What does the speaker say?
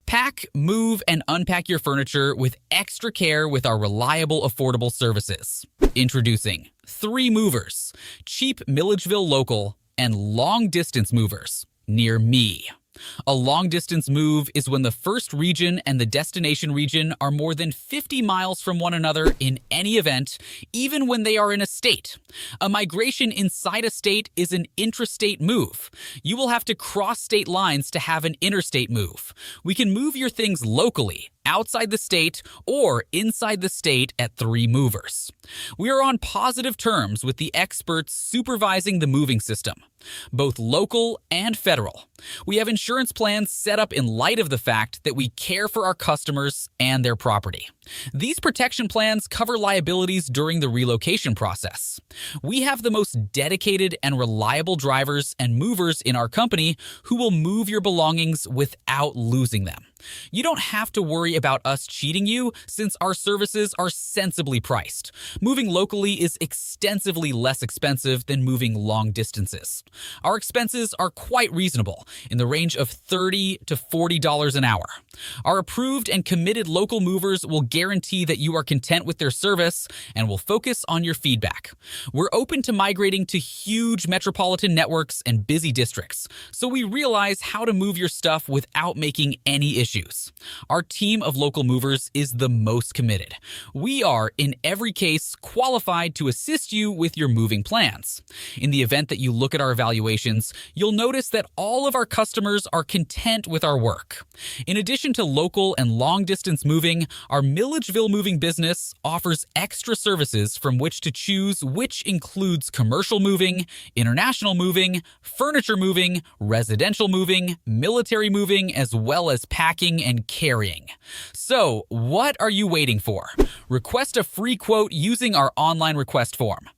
Pack, move, and unpack your furniture with extra care with our reliable, affordable services. Introducing 3 movers, cheap Milledgeville local and long-distance movers near me. A long-distance move is when the first region and the destination region are more than 50 miles from one another in any event, even when they are in a state. A migration inside a state is an intrastate move. You will have to cross state lines to have an interstate move. We can move your things locally, outside the state, or inside the state at 3 movers. We are on positive terms with the experts supervising the moving system, both local and federal. We have insurance plans set up in light of the fact that we care for our customers and their property. These protection plans cover liabilities during the relocation process. We have the most dedicated and reliable drivers and movers in our company who will move your belongings without losing them. You don't have to worry about us cheating you since our services are sensibly priced. Moving locally is extensively less expensive than moving long distances. Our expenses are quite reasonable, in the range of $30 to $40 an hour. Our approved and committed local movers will guarantee that you are content with their service and will focus on your feedback. We're open to migrating to huge metropolitan networks and busy districts, so we realize how to move your stuff without making any issues. Our team of local movers is the most committed. We are, in every case, qualified to assist you with your moving plans. In the event that you look at our evaluations, you'll notice that all of our customers are content with our work. In addition to local and long-distance moving, our Milledgeville moving business offers extra services from which to choose, which includes commercial moving, international moving, furniture moving, residential moving, military moving, as well as packing and carrying. So, what are you waiting for? Request a free quote using our online request form.